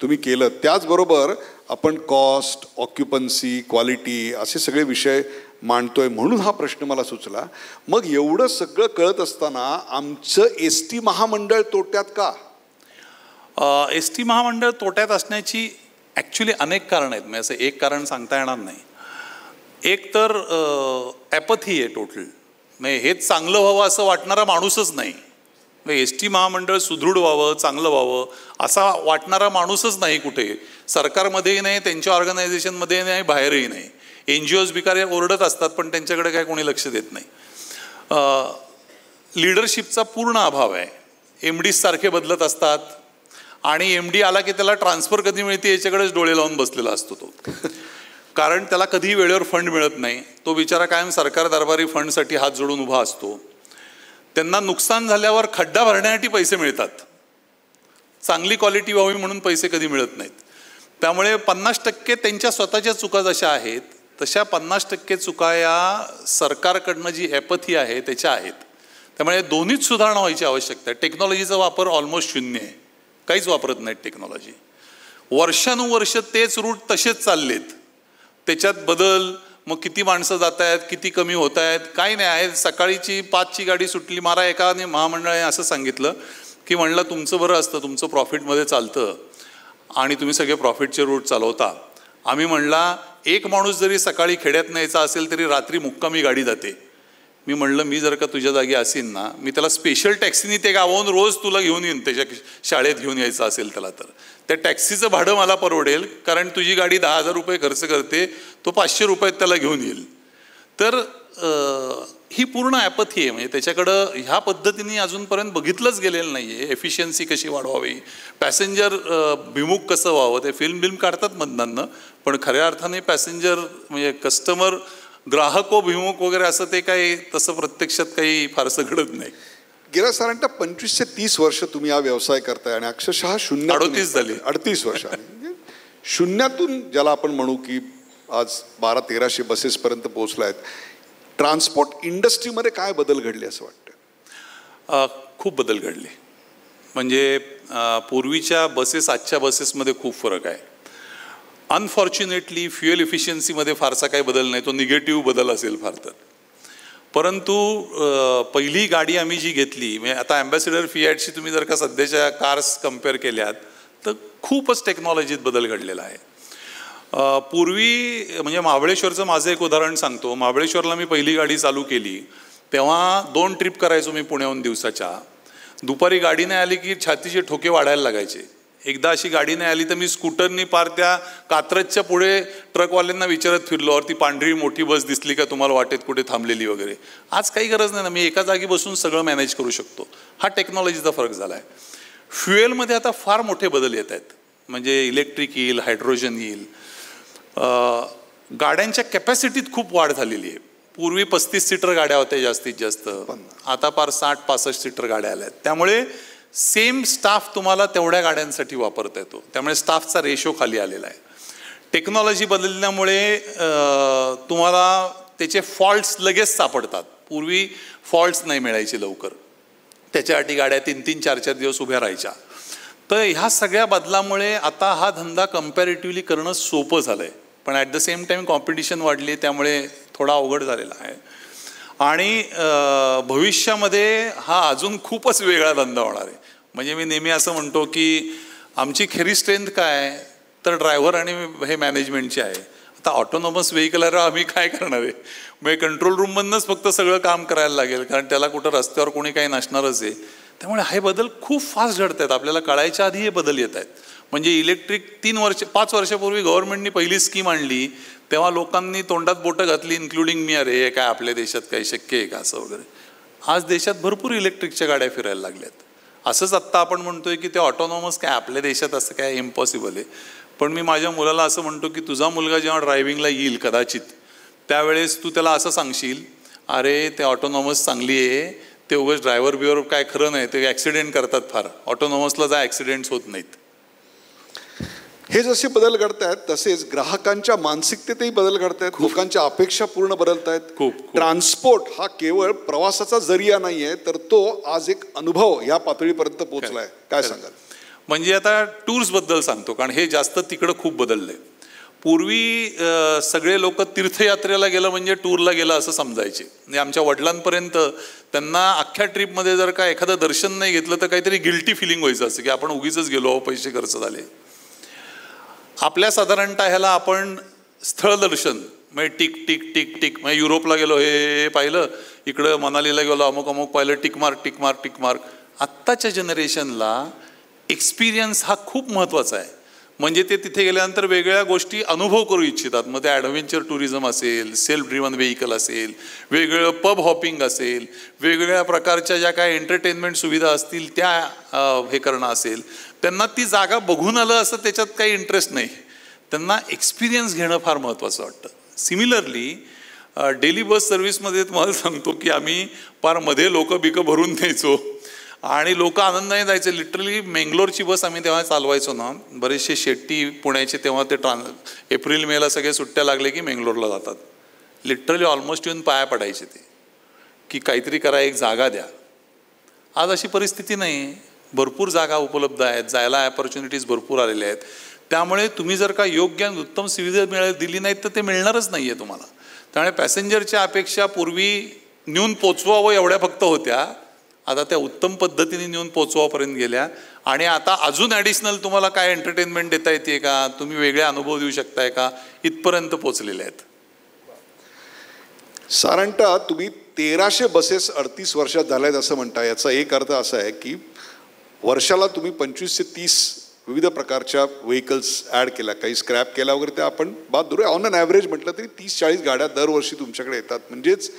S1: तुम्ही केलं. त्याचबरोबर आपण कॉस्ट, ऑक्युपन्सी, क्वालिटी असे सगळे विषय मांडतोय. म्हणून हा प्रश्न मला सुचला, मग एवढं सगळं कळत असताना आमचं ST महामंडळ तोट्यात का?
S2: ST महामंडळ तोट्यात असण्याची ॲक्च्युली अनेक कारणं आहेत. म्हणजे असं एक कारण सांगता येणार नाही. एक तर ॲपथी आहे टोटल. म्हणजे हेच चांगलं व्हावं असं वाटणारा माणूसच नाही. एस टी महामंडळ सुदृढ व्हावं, चांगलं व्हावं असा वाटणारा माणूसच नाही कुठे, सरकारमध्येही नाही, त्यांच्या ऑर्गनायझेशनमध्येही नाही, बाहेरही नाही. NGOs बिकारे ओरडत असतात पण त्यांच्याकडे काय कोणी लक्ष देत नाही. लीडरशिपचा पूर्ण अभाव आहे. MD सारखे बदलत असतात आणि MD आला की त्याला ट्रान्सफर कधी मिळते याच्याकडेच डोळे लावून बसलेला असतो तो. कारण त्याला कधी वेळेवर फंड मिळत नाही. तो बिचारा कायम सरकार दरबारी फंडसाठी हात जोडून उभा असतो. त्यांना नुकसान झाल्यावर खड्डा भरण्यासाठी पैसे मिळतात, चांगली क्वालिटी व्हावी म्हणून पैसे कधी मिळत नाहीत. त्यामुळे 50% त्यांच्या स्वतःच्या चुका जशा आहेत तशा 50% चुका या सरकारकडनं जी ॲपथी आहे त्याच्या आहेत. त्यामुळे दोन्हीच सुधारणा व्हायची आवश्यकता आहे. टेक्नॉलॉजीचा वापर ऑलमोस्ट शून्य आहे, काहीच वापरत नाहीत टेक्नॉलॉजी. वर्षानुवर्ष तेच रूट तसेच चाललेत, त्याच्यात बदल, मग किती माणसं जात आहेत, किती कमी होत आहेत, काही नाही आहे. सकाळीची 5ची गाडी सुटली, मला एकाने महामंडळाने असं सांगितलं की म्हणलं तुमचं बरं असतं, तुमचं प्रॉफिटमध्ये चालतं आणि तुम्ही सगळे प्रॉफिटचे रूट चालवता. आम्ही म्हणला एक माणूस जरी सकाळी खेड्यात न्यायचा असेल तरी रात्री मुक्कामी गाडी जाते. मी म्हणलं मी जर का तुझ्या जागी असेन ना, मी त्याला स्पेशल टॅक्सीने ते गावाहून रोज तुला घेऊन येईन, त्याच्या शाळेत घेऊन यायचं असेल त्याला तर त्या टॅक्सीचं भाडं मला परवडेल, कारण तुझी गाडी 10,000 रुपये खर्च करते, तो 500 रुपयात त्याला घेऊन येईल. तर ही पूर्ण ॲपथी आहे. म्हणजे त्याच्याकडं ह्या पद्धतीने अजूनपर्यंत बघितलंच गेलेलं नाही आहे. एफिशियन्सी कशी वाढवावी, पॅसेंजर भिमुख कसं व्हावं. ते फिल्म काढतात मधनांना, पण खऱ्या अर्थाने पॅसेंजर म्हणजे कस्टमर ग्राहकोभिमुख वगैरे असं ते काही तसं प्रत्यक्षात काही फारसं घडत नाही.
S1: गेल्या साधारणतः 25 ते 30 वर्ष तुम्ही हा व्यवसाय करताय आणि अक्षरशः
S2: 38 झाली.
S1: 38 वर्ष शून्यातून ज्याला आपण म्हणू की आज 1200-1300 बसेसपर्यंत पोहोचला आहेत. ट्रान्सपोर्ट इंडस्ट्रीमध्ये काय बदल घडले असं वाटतं?
S2: खूप बदल घडले. म्हणजे पूर्वीच्या बसेस आजच्या बसेसमध्ये खूप फरक आहे. अनफॉर्च्युनेटली फ्युएल इफिशियन्सीमध्ये फारसा काही बदल नाही, तो निगेटिव्ह बदल असेल फार तर. परंतु पहिली गाडी आम्ही जी घेतली, म्हणजे आता ॲम्बॅसिडर फिएटशी तुम्ही जर का सध्याच्या कार्स कम्पेअर केल्यात तर खूपच टेक्नॉलॉजीत बदल घडलेला आहे. पूर्वी म्हणजे महाबळेश्वरचं माझं एक उदाहरण सांगतो. महाबळेश्वरला मी पहिली गाडी चालू केली तेव्हा 2 ट्रिप करायचो मी पुण्याहून दिवसाच्या. दुपारी गाडी नाही आली की छातीचे ठोके वाढायला लागायचे. एकदा अशी गाडी नाही आली तर मी स्कूटरनी पार त्या कात्रजच्या पुढे ट्रकवाल्यांना विचारत फिरलो, और ती पांढरी मोठी बस दिसली का तुम्हाला वाटेत कुठे थांबलेली वगैरे. आज काही गरज नाही ना, मी एका जागी बसून सगळं मॅनेज करू शकतो. हा टेक्नॉलॉजीचा फरक झाला आहे. फ्युएलमध्ये आता फार मोठे बदल येत आहेत. म्हणजे इलेक्ट्रिक येईल, हायड्रोजन येईल. गाड्यांच्या कॅपॅसिटीत खूप वाढ झालेली आहे. पूर्वी 35 सीटर गाड्या होत्या जास्तीत जास्त, आता फार 60-65 सीटर गाड्या आल्या आहेत. त्यामुळे सेम स्टाफ तुम्हाला तेवढ्या गाड्यांसाठी वापरता येतो. त्यामुळे स्टाफचा रेशो खाली आलेला आहे. टेक्नॉलॉजी बदलल्यामुळे तुम्हाला त्याचे फॉल्ट्स लगेच सापडतात. पूर्वी फॉल्ट्स नाही मिळायचे लवकर, त्याच्यासाठी गाड्या 3-3, 4-4 दिवस उभ्या राहायच्या. तर ह्या सगळ्या बदलामुळे आता हा धंदा कम्पॅरेटिव्हली करणं सोपं झालं आहे. पण at the same time competition वाढली, त्यामुळे थोडा अवघड झालेला आहे. आणि भविष्यामध्ये हा अजून खूपच वेगळा धंदा होणार आहे. म्हणजे मी नेहमी असं म्हणतो की आमची खरी स्ट्रेंथ काय तर ड्रायव्हर आणि हे मॅनेजमेंटची आहे. आता ऑटोनॉमस व्हेकलवर आम्ही काय करणार आहे? म्हणजे कंट्रोल रूममधनंच फक्त सगळं काम करायला लागेल, कारण त्याला कुठं रस्त्यावर कोणी काही नसणारच आहे. त्यामुळे हे बदल खूप फास्ट घडत आहेत. आपल्याला कळायच्या आधी हे बदल येत आहेत. म्हणजे इलेक्ट्रिक 5 वर्षापूर्वी गव्हर्नमेंटनी पहिली स्कीम आणली तेव्हा लोकांनी तोंडात बोटं घातली, इन्क्लुडिंग मी, अरे काय आपल्या देशात काही शक्य आहे का असं वगैरे. आज देशात भरपूर इलेक्ट्रिकच्या गाड्या फिरायला लागल्यात. असंच आत्ता आपण म्हणतोय की ते ऑटोनॉमस काय आपल्या देशात असं काय इम्पॉसिबल आहे. पण मी माझ्या मुलाला असं म्हणतो की तुझा मुलगा जेव्हा ड्रायव्हिंगला येईल कदाचित त्यावेळेस तू त्याला असं सांगशील, अरे ते ऑटोनॉमस चांगली आहे, ते उगाच ड्रायव्हर बिवर काय खरं नाही, ते ॲक्सिडेंट करतात फार, ऑटोनॉमसला जा ॲक्सिडेंट्स होत नाहीत.
S1: हे जसे बदल घडत आहेत तसेच ग्राहकांच्या मानसिकतेतही बदल घडत आहेत. लोकांच्या अपेक्षा पूर्ण बदलत आहेत. ट्रान्सपोर्ट हा केवळ प्रवासाचा जरिया नाही आहे, तर तो आज एक अनुभव या पातळीपर्यंत पोहोचलाय. काय सांगाल?
S2: म्हणजे आता टूर्सबद्दल सांगतो, कारण हे जास्त तिकडं खूप बदललंय. पूर्वी सगळे लोक तीर्थयात्रेला गेलं म्हणजे टूरला गेलं असं समजायचे. म्हणजे आमच्या वडिलांपर्यंत त्यांना अख्ख्या ट्रिपमध्ये जर का एखादं दर्शन नाही घेतलं तर काहीतरी गिल्टी फिलिंग व्हायचं असं की आपण उगीच गेलो, पैसे खर्च झाले. आपल्या साधारणतः ह्याला आपण स्थळ दर्शन म्हणजे टिक टिक टिक टिक, म्हणजे युरोपला गेलो हे पाहिलं, इकडं मनालीला गेलो अमुक अमुक पाहिलं, tick mark tick mark tick mark, आत्ताच्या जनरेशनला एक्सपिरियन्स हा खूप महत्त्वाचा आहे. म्हणजे ते तिथे गेल्यानंतर वेगळ्या गोष्टी अनुभव करू इच्छितात. मग ते ॲडव्हेंचर टुरिझम असेल, सेल्फ ड्रिव्हन व्हेकल असेल, वेगवेगळं पब हॉपिंग असेल, वेगवेगळ्या प्रकारच्या ज्या काय एंटरटेनमेंट सुविधा असतील त्या हे करणं असेल. त्यांना ती जागा बघून आलं असं त्याच्यात काही इंटरेस्ट नाही. त्यांना एक्सपिरियन्स घेणं फार महत्त्वाचं वाटतं. सिमिलरली डेली बस सर्व्हिसमध्ये तुम्हाला सांगतो की आम्ही फार मध्ये लोकं बिकं भरून द्यायचो आणि लोक आनंदाने जायचे. लिटरली मेंगलोरची बस आम्ही तेव्हा चालवायचो ना, बरेचसे शेट्टी पुण्याचे तेव्हा ते एप्रिल मेला सगळे सुट्ट्या लागले की मेंगलोरला जातात. लिटरली ऑलमोस्ट येऊन पाया पडायचे ते की काहीतरी करा, एक जागा द्या. आज अशी परिस्थिती नाही. भरपूर जागा उपलब्ध आहेत, जायला ऑपॉर्च्युनिटीज भरपूर आलेल्या आहेत. त्यामुळे तुम्ही जर का योग्य आणि उत्तम सुविधा दिली नाहीत तर ते मिळणारच नाही आहे तुम्हाला. त्यामुळे पॅसेंजरच्या अपेक्षा पूर्वी नेऊन पोचवावं एवढ्या फक्त होत्या, आता त्या उत्तम पद्धतीने नेऊन पोचवापर्यंत गेल्या. आणि आता अजून ॲडिशनल तुम्हाला काय एंटरटेनमेंट देता येते का, तुम्ही वेगळे अनुभव देऊ शकताय का, इथपर्यंत पोचलेले आहेत.
S1: साधारणतः तुम्ही 1300 बसेस 38 वर्षात झाल्या आहेत असं म्हणता. याचा एक अर्थ असा आहे की वर्षाला तुम्ही 25 ते 30 विविध प्रकारच्या व्हेकल्स ॲड केल्या, काही स्क्रॅप केल्या वगैरे, त्या आपण बाद दुरे ऑन अन ॲव्हरेज म्हटलं तरी 30-40 गाड्या दरवर्षी तुमच्याकडे येतात. म्हणजेच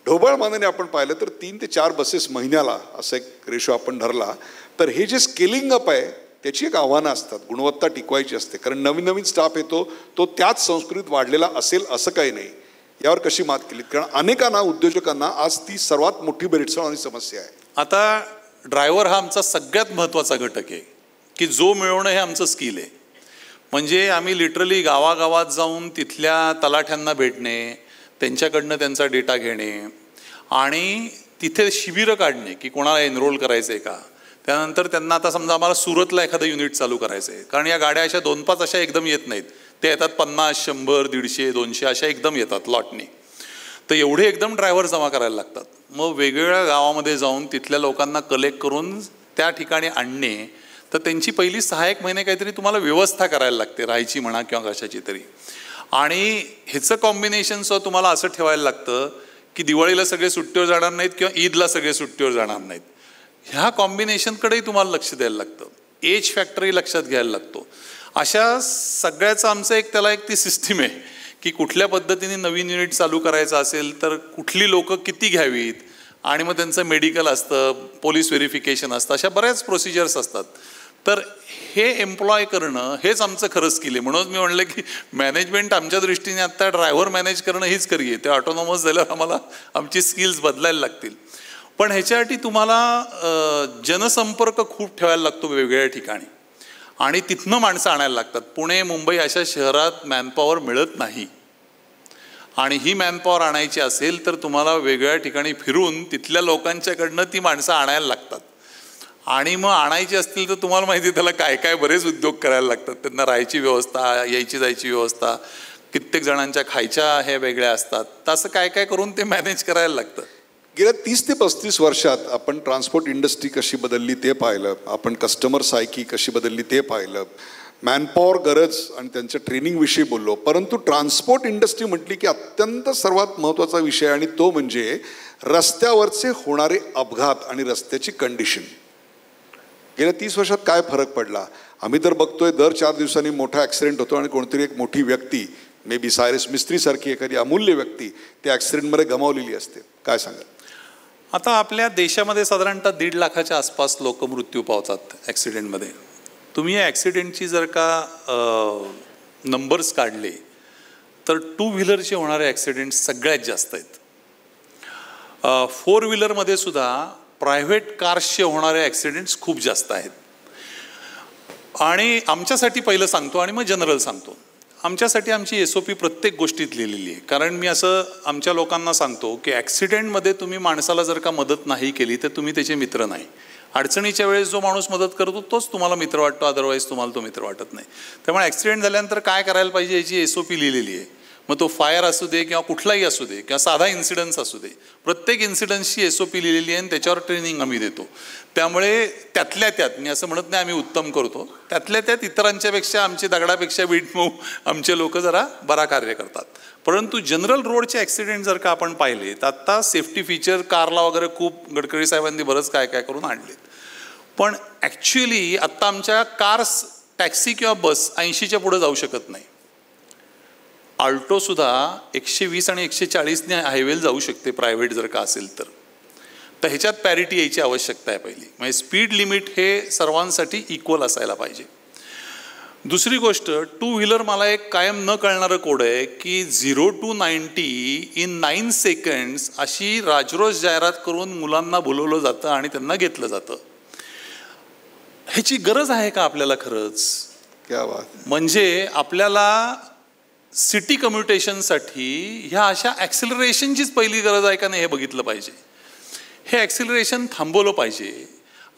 S1: ढोबळ मानाने आपण पाहिलं तर 3 ते 4 बसेस महिन्याला असं एक रेशो आपण धरला तर हे जे स्केलिंग अप आहे त्याची एक आव्हानं असतात. गुणवत्ता टिकवायची असते, कारण नवीन नवीन स्टाफ येतो, तो त्याच संस्कृतीत वाढलेला असेल असं काही नाही. यावर कशी मात केली? कारण अनेकांना, उद्योजकांना आज ती सर्वात मोठी भेडसावणारी समस्या आहे.
S2: आता ड्रायव्हर हा आमचा सगळ्यात महत्त्वाचा घटक आहे की जो मिळवणं हे आमचं स्किल आहे. म्हणजे आम्ही लिटरली गावागावात जाऊन तिथल्या तलाठ्यांना भेटणे, त्यांच्याकडनं त्यांचा डेटा घेणे आणि तिथे शिबिरं काढणे की कोणाला एनरोल करायचं आहे का. त्यानंतर त्यांना आता समजा आम्हाला सुरतला एखादं युनिट चालू करायचं आहे, कारण या गाड्या अशा 2-5 अशा एकदम येत नाहीत. ते येतात 50, 100, 150, 200 अशा एकदम येतात लॉटने. तर एवढे एकदम ड्रायव्हर जमा करायला लागतात. मग वेगवेगळ्या गावामध्ये जाऊन तिथल्या लोकांना कलेक्ट करून त्या ठिकाणी आणणे. तर त्यांची पहिली 6-1 महिने काहीतरी तुम्हाला व्यवस्था करायला लागते, राहायची म्हणा किंवा कशाची तरी. आणि ह्याचं कॉम्बिनेशनसह तुम्हाला असं ठेवायला लागतं की दिवाळीला सगळे सुट्टीवर जाणार नाहीत किंवा ईदला सगळे सुट्टीवर जाणार नाहीत. ह्या कॉम्बिनेशनकडेही तुम्हाला लक्ष द्यायला लागतं. एज फॅक्टरही लक्षात घ्यायला लागतो. अशा सगळ्याचं आमचं एक त्याला एक ती सिस्टीम आहे की कुठल्या पद्धतीने नवीन युनिट चालू करायचं असेल तर कुठली लोकं किती घ्यावीत, आणि मग त्यांचं मेडिकल असतं, पोलीस व्हेरिफिकेशन असतं, अशा बऱ्याच प्रोसिजर्स असतात. तर हे एम्प्लॉय करणं हेच आमचं खरं स्किल आहे. म्हणून मी म्हणलं की मॅनेजमेंट आमच्या दृष्टीने आता ड्रायव्हर मॅनेज करणं हीच करी आहे. ते ऑटोनॉमस झाल्यावर आम्हाला आमची स्किल्स बदलायला लागतील. पण ह्याच्यासाठी तुम्हाला जनसंपर्क खूप ठेवायला लागतो वेगवेगळ्या ठिकाणी आणि तिथनं माणसं आणायला लागतात. पुणे, मुंबई अशा शहरात मॅनपॉवर मिळत नाही आणि ही मॅनपॉवर आणायची असेल तर तुम्हाला वेगवेगळ्या ठिकाणी फिरून तिथल्या लोकांच्याकडनं ती माणसं आणायला लागतात. आणि मग आणायची असतील तर तुम्हाला माहिती आहे त्याला काय काय बरेच उद्योग करायला लागतात. त्यांना राहायची व्यवस्था, यायची जायची व्यवस्था, कित्येक जणांच्या खायच्या हे वेगळ्या असतात. तसं काय काय करून ते मॅनेज करायला लागतं.
S1: गेल्या 30 ते 35 वर्षात आपण ट्रान्सपोर्ट इंडस्ट्री कशी बदलली ते पाहिलं, आपण कस्टमर सायकी कशी बदलली ते पाहिलं, मॅनपॉवर गरज आणि त्यांच्या ट्रेनिंगविषयी बोललो. परंतु ट्रान्सपोर्ट इंडस्ट्री म्हटली की अत्यंत सर्वात महत्त्वाचा विषय आणि तो म्हणजे रस्त्यावरचे होणारे अपघात आणि रस्त्याची कंडिशन. गेल्या 30 वर्षात काय फरक पडला? आम्ही तर बघतोय दर 4 दिवसांनी मोठा ॲक्सिडेंट होतो आणि कोणतरी एक मोठी व्यक्ती, मे बी सायरस मिस्त्रीसारखी एखादी अमूल्य व्यक्ती त्या ॲक्सिडेंटमध्ये गमावलेली असते. काय सांगा?
S2: आता आपल्या देशामध्ये साधारणतः 1.5 लाखाच्या आसपास लोक मृत्यू पावतात ॲक्सिडेंटमध्ये. तुम्ही या ॲक्सिडेंटची जर का नंबर्स काढले तर 2 व्हीलरचे होणारे ॲक्सिडेंट सगळ्यात जास्त आहेत. 4 व्हीलरमध्ये सुद्धा प्रायव्हेट कार्सचे होणारे ॲक्सिडेंट्स खूप जास्त आहेत. आणि आमच्यासाठी पहिलं सांगतो आणि मग जनरल सांगतो. आमच्यासाठी आमची SOP प्रत्येक गोष्टीत लिहिलेली आहे. कारण मी असं आमच्या लोकांना सांगतो की ॲक्सिडेंटमध्ये तुम्ही माणसाला जर का मदत नाही केली तर तुम्ही त्याचे मित्र नाही. अडचणीच्या वेळेस जो माणूस मदत करतो तोच तुम्हाला मित्र वाटतो, अदरवाईज तुम्हाला तो मित्र वाटत नाही. त्यामुळे ॲक्सिडेंट झाल्यानंतर काय करायला पाहिजे याची SOP लिहिलेली आहे. मग तो फायर असू दे किंवा कुठलाही असू दे किंवा साधा इन्सिडन्स असू दे, प्रत्येक इन्सिडन्सची SOP लिहिलेली आहे आणि त्याच्यावर ट्रेनिंग आम्ही देतो. त्यामुळे त्यातल्या त्यात, मी असं म्हणत नाही आम्ही उत्तम करतो, त्यातल्या त्यात इतरांच्यापेक्षा, आमची दगडापेक्षा वीट मऊ आमचे लोक जरा बरा कार्य करतात. परंतु जनरल रोडचे ॲक्सिडेंट जर का आपण पाहिले तर आत्ता सेफ्टी फीचर कारला वगैरे खूप गडकरी साहेबांनी बरंच काय काय करून आणलेत. पण ॲक्च्युली आत्ता आमच्या कार्स, टॅक्सी किंवा बस 80च्या पुढे जाऊ शकत नाही. आल्टोसुद्धा 120 आणि 140ने हायवेला जाऊ शकते प्रायव्हेट जर का असेल तर. तर ह्याच्यात पॅरिटी यायची आवश्यकता आहे पहिली. म्हणजे स्पीड लिमिट हे सर्वांसाठी इक्वल असायला पाहिजे. दुसरी गोष्ट, 2 व्हीलर मला एक कायम न कळणारं कोड आहे की 0 to 90 in 9 seconds अशी राजरोज जाहिरात करून मुलांना बोलवलं जातं आणि त्यांना घेतलं जातं. ह्याची गरज आहे का आपल्याला खरंच?
S1: क्या बात.
S2: म्हणजे आपल्याला सिटी कम्युटेशनसाठी ह्या अशा ॲक्सिलरेशनचीच पहिली गरज आहे का नाही हे बघितलं पाहिजे. हे ॲक्सिलरेशन थांबवलं पाहिजे.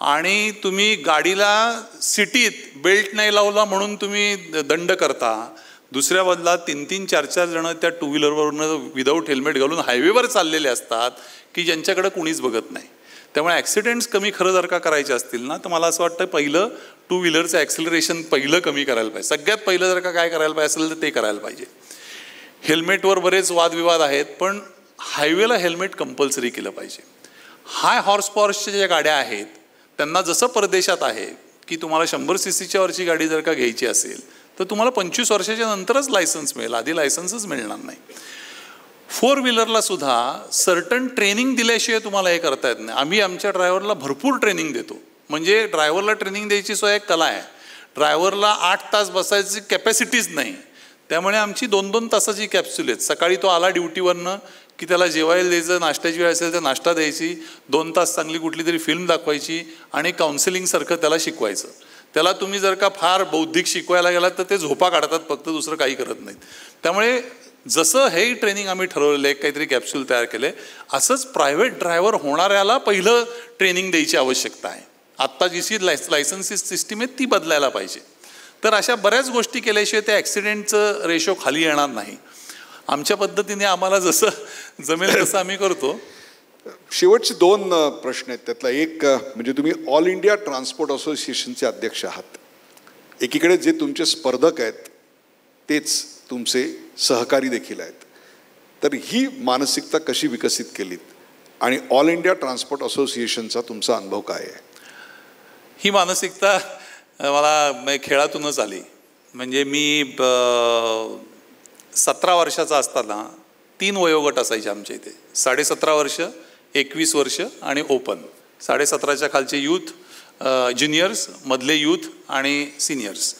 S2: आणि तुम्ही गाडीला सिटीत बेल्ट नाही लावला म्हणून तुम्ही दंड करता, दुसऱ्या बदला 3-3, 4-4 जण त्या 2 व्हीलरवरून विदाऊट हेल्मेट घालून हायवेवर चाललेले असतात की ज्यांच्याकडे कुणीच बघत नाही. त्यामुळे ॲक्सिडेंट्स कमी खरं जर का करायचे असतील ना, तर मला असं वाटतं पहिलं 2 व्हीलरचं ॲक्सिलरेशन पहिलं कमी करायला पाहिजे. सगळ्यात पहिलं जर का काय करायला पाहिजे असेल तर ते करायला पाहिजे. हेल्मेटवर बरेच वादविवाद आहेत, पण हायवेला हेल्मेट कंपल्सरी केलं पाहिजे. हाय हॉर्स पॉवरच्या ज्या गाड्या आहेत त्यांना जसं परदेशात आहे की तुम्हाला 100 cc वरची गाडी जर का घ्यायची असेल तर तुम्हाला 25 वर्षाच्या नंतरच लायसन्स मिळेल, आधी लायसन्सच मिळणार नाही. 4 व्हीलरला सुद्धा सर्टन ट्रेनिंग दिल्याशिवाय तुम्हाला हे करता येत नाही. आम्ही आमच्या ड्रायव्हरला भरपूर ट्रेनिंग देतो. म्हणजे ड्रायव्हरला ट्रेनिंग द्यायची सोय एक कला आहे. ड्रायव्हरला 8 तास बसायची कॅपॅसिटीच नाही. त्यामुळे आमची 2-2 तासाची कॅप्सूल आहेत. सकाळी तो आला ड्युटीवरनं की त्याला जेवायला द्यायचं, नाश्त्याची वेळ असेल तर नाश्ता द्यायची, 2 तास चांगली कुठली तरी फिल्म दाखवायची आणि काउन्सिलिंगसारखं त्याला शिकवायचं. त्याला तुम्ही जर का फार बौद्धिक शिकवायला गेलात तर ते झोपा काढतात, फक्त दुसरं काही करत नाहीत. त्यामुळे जसं हेही ट्रेनिंग आम्ही ठरवलेलं आहे, काहीतरी कॅप्सूल तयार केले, असंच प्रायव्हेट ड्रायव्हर होणाऱ्याला पहिलं ट्रेनिंग द्यायची आवश्यकता आहे. आत्ता जी लायसन्स सिस्टीम आहे ती बदलायला पाहिजे. तर अशा बऱ्याच गोष्टी केल्याशिवाय त्या ॲक्सिडेंटचं रेशो खाली येणार नाही. आमच्या पद्धतीने आम्हाला जसं जमेल तसं आम्ही करतो.
S1: शेवटचे 2 प्रश्न आहेत. त्यातला एक म्हणजे तुम्ही ऑल इंडिया ट्रान्सपोर्ट असोसिएशनचे अध्यक्ष आहात. एकीकडे जे तुमचे स्पर्धक आहेत तेच तुमचे सहकारी देखील आहेत. तर ही मानसिकता कशी विकसित केलीत आणि ऑल इंडिया ट्रान्सपोर्ट असोसिएशनचा तुमचा अनुभव काय आहे?
S2: ही मानसिकता मला खेळातूनच आली. म्हणजे मी 17 वर्षाचा असताना 3 वयोगट असायचे आमच्या इथे. 17.5 वर्ष, 21 वर्ष आणि ओपन. 17.5च्या खालचे यूथ, ज्युनियर्स, मधले यूथ आणि सिनियर्स.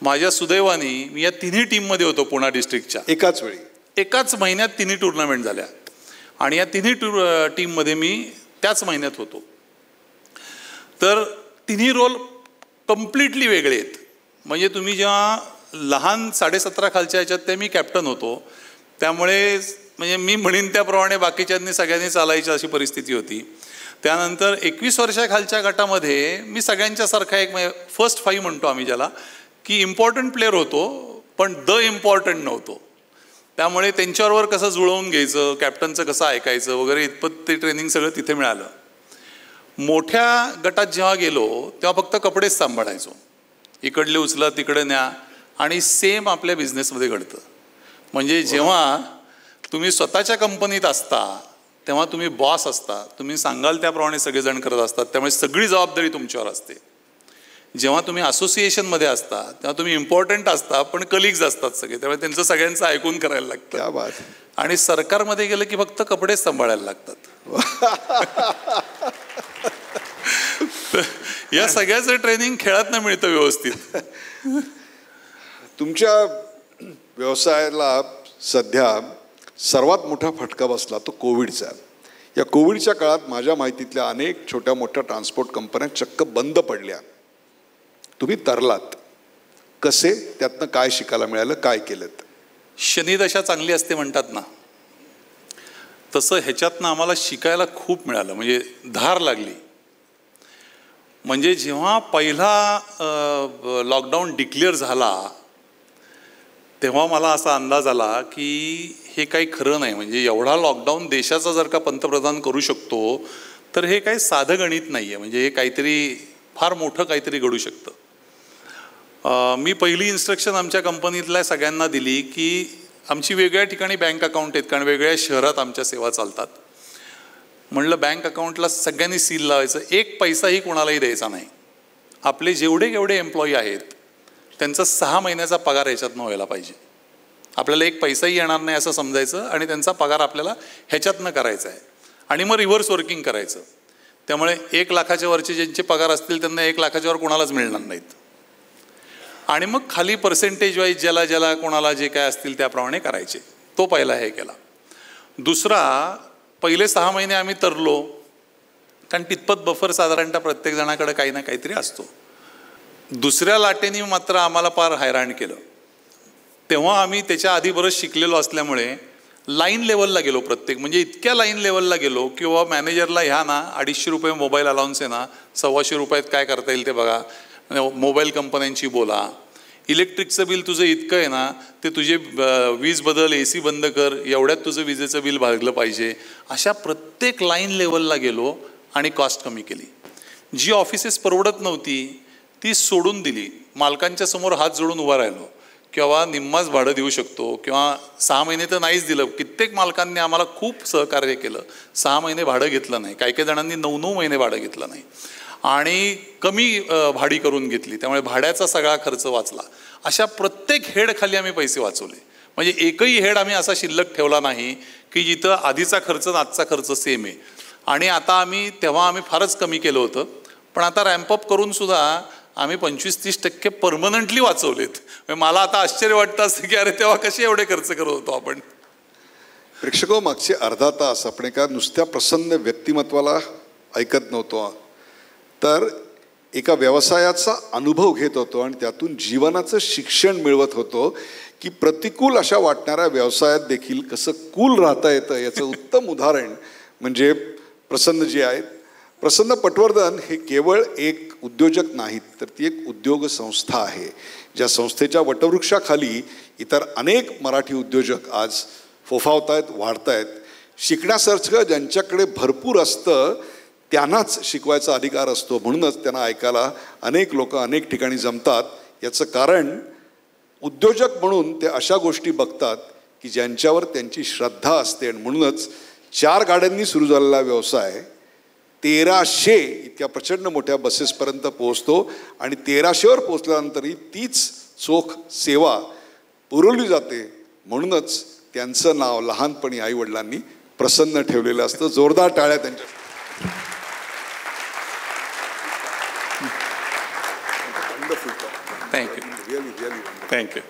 S2: माझ्या सुदैवाने मी या 3ही टीममध्ये होतो. पुणा डिस्ट्रिक्टच्या
S1: एकाच वेळी
S2: एकाच महिन्यात 3ही टुर्नामेंट झाल्या आणि या 3ही टीममध्ये मी त्याच महिन्यात होतो. तर 3ही रोल कम्प्लिटली वेगळे आहेत. म्हणजे तुम्ही जेव्हा लहान 17.5 खालच्या ह्याच्यात ते मी कॅप्टन होतो, त्यामुळे म्हणजे मी म्हणीन त्याप्रमाणे बाकीच्यांनी सगळ्यांनी चालायची अशी परिस्थिती होती. त्यानंतर 21 वर्षाखालच्या गटामध्ये मी सगळ्यांच्यासारखा एक फर्स्ट 5 म्हणतो आम्ही ज्याला, की इम्पॉर्टंट प्लेअर होतो पण इम्पॉर्टंट नव्हतो. त्यामुळे त्यांच्याबरोबर कसं जुळवून घ्यायचं, कॅप्टनचं कसं ऐकायचं वगैरे इतपत ते ट्रेनिंग सगळं तिथे मिळालं. मोठ्या गटात जेव्हा गेलो तेव्हा फक्त कपडेच सांभाळायचो. इकडले उचला तिकडे न्या आणि सेम आपल्या बिझनेसमध्ये घडतं. म्हणजे जेव्हा तुम्ही स्वतःच्या कंपनीत असता तेव्हा तुम्ही बॉस असता, तुम्ही सांगाल त्याप्रमाणे सगळेजण करत असतात, त्यामुळे सगळी जबाबदारी तुमच्यावर असते. जेव्हा तुम्ही असोसिएशनमध्ये असता तेव्हा तुम्ही इम्पॉर्टंट असता पण कलिग्ज असतात सगळे, त्यामुळे त्यांचं सगळ्यांचं ऐकून करायला लागतं. आणि सरकारमध्ये गेलं की फक्त कपडेच सांभाळायला लागतात. या सगळ्याचं ट्रेनिंग खेळातनं मिळतं व्यवस्थित.
S1: तुमच्या व्यवसायाला सध्या सर्वात मोठा फटका बसला तो कोविडचा. या कोविडच्या काळात माझ्या माहितीतल्या अनेक छोट्या मोठ्या ट्रान्सपोर्ट कंपन्या चक्क बंद पडल्या. तुम्ही तरलात कसे? त्यातनं काय शिकायला मिळालं? काय केलं?
S2: शनिदशा चांगली असते म्हणतात ना, तसं ह्याच्यातनं आम्हाला शिकायला खूप मिळालं. म्हणजे धार लागली. म्हणजे जेव्हा पहिला लॉकडाऊन डिक्लेअर झाला तेव्हा मला असा अंदाज आला की हे काही खरं नाही. म्हणजे एवढा लॉकडाऊन देशाचा जर का पंतप्रधान करू शकतो तर हे काही साधं गणित नाही आहे. म्हणजे हे काहीतरी फार मोठं काहीतरी घडू शकतं. मी पहिली इन्स्ट्रक्शन आमच्या कंपनीतल्या सगळ्यांना दिली की आमची वेगळ्या ठिकाणी बँक अकाउंट आहेत, कारण वेगळ्या शहरात आमच्या सेवा चालतात. म्हणलं बँक अकाउंटला सगळ्यांनी सील लावायचं, एक पैसाही कोणालाही द्यायचा नाही. आपले जेवढे केवढे एम्प्लॉई आहेत त्यांचा 6 महिन्याचा पगार ह्याच्यातनं व्हायला पाहिजे. आपल्याला एक पैसाही येणार नाही असं समजायचं आणि त्यांचा पगार आपल्याला ह्याच्यातनं करायचा आहे आणि मग रिव्हर्स वर्किंग करायचं. त्यामुळे 1 लाखाच्या वरचे ज्यांचे पगार असतील त्यांना 1 लाखाच्या वर कोणालाच मिळणार नाहीत. आणि मग खाली पर्सेंटेज वाईज ज्याला ज्याला कोणाला जे काय असतील त्याप्रमाणे करायचे. तो पहिला हे केला. दुसरा, पहिले 6 महिने आम्ही तरलो, कारण तितपत बफर साधारणतः प्रत्येक जणाकडे काही ना काहीतरी असतो. दुसऱ्या लाटेने मात्र आम्हाला फार हैराण केलं. तेव्हा आम्ही त्याच्या आधी बरंच शिकलेलो असल्यामुळे लाईन लेवलला गेलो प्रत्येक. म्हणजे इतक्या लाईन लेवलला गेलो की बाबा मॅनेजरला ह्या ना 250 रुपये मोबाईल अलाउन्स आहे ना, 125 रुपयात काय करता येईल ते बघा, मोबाईल कंपन्यांची बोला, इलेक्ट्रिकचं बिल तुझं इतकं आहे ना ते तुझे वीज बदल, AC बंद कर, एवढ्यात तुझं विजेचं बिल भागलं पाहिजे. अशा प्रत्येक लाईन लेवलला गेलो आणि कॉस्ट कमी केली. जी ऑफिसेस परवडत नव्हती ती सोडून दिली. मालकांच्या समोर हात जोडून उभा राहिलो किंवा निम्माच भाडं देऊ शकतो किंवा 6 महिने तर नाहीच दिलं. कित्येक मालकांनी आम्हाला खूप सहकार्य केलं. 6 महिने भाडं घेतलं नाही, काही काही जणांनी 9-9 महिने भाडं घेतलं नाही आणि कमी भाडी करून घेतली. त्यामुळे भाड्याचा सगळा खर्च वाचला. अशा प्रत्येक हेडखाली आम्ही पैसे वाचवले. म्हणजे एकही हेड आम्ही असा शिल्लक ठेवला नाही की जिथं आधीचा खर्च आणि आजचा खर्च सेम आहे. आणि आता तेव्हा आम्ही फारच कमी केलं होतं, पण आता रॅम्पअप करून सुद्धा आम्ही 25-30% परमनंटली वाचवलेत. मला आता आश्चर्य वाटतं असं की अरे तेव्हा कसे एवढे खर्च करत होतो आपण.
S1: प्रेक्षको, मागचे अर्धा तास आपण एका नुसत्या प्रसन्न व्यक्तिमत्वाला ऐकत नव्हतो, तर एका व्यवसायाचा अनुभव घेत होतो आणि त्यातून जीवनाचं शिक्षण मिळवत होतो की प्रतिकूल अशा वाटणाऱ्या व्यवसायात देखील कसं कूल राहता येतं. याचं उत्तम उदाहरण म्हणजे प्रसन्नजी आहेत. प्रसन्न पटवर्धन हे केवळ एक उद्योजक नाहीत, तर ती एक उद्योग संस्था आहे. ज्या संस्थेच्या वटवृक्षाखाली इतर अनेक मराठी उद्योजक आज फोफावत आहेत, वाढत आहेत. शिकण्यासारखं ज्यांच्याकडे भरपूर असतं त्यांनाच शिकवायचा अधिकार असतो, म्हणूनच त्यांना ऐकायला अनेक लोक अनेक ठिकाणी जमतात. याचं कारण उद्योजक म्हणून ते अशा गोष्टी बघतात की ज्यांच्यावर त्यांची श्रद्धा असते. आणि म्हणूनच 4 गाड्यांनी सुरू झालेला व्यवसाय 1300 इतक्या प्रचंड मोठ्या बसेसपर्यंत पोहोचतो आणि 1300वर पोहोचल्यानंतरही तीच चोख सेवा पुरवली जाते. म्हणूनच त्यांचं नाव लहानपणी आईवडिलांनी प्रसन्न ठेवलेलं असतं. जोरदार टाळ्या त्यांच्या.
S2: Thank you.
S1: Really, really wonderful.
S2: Thank you.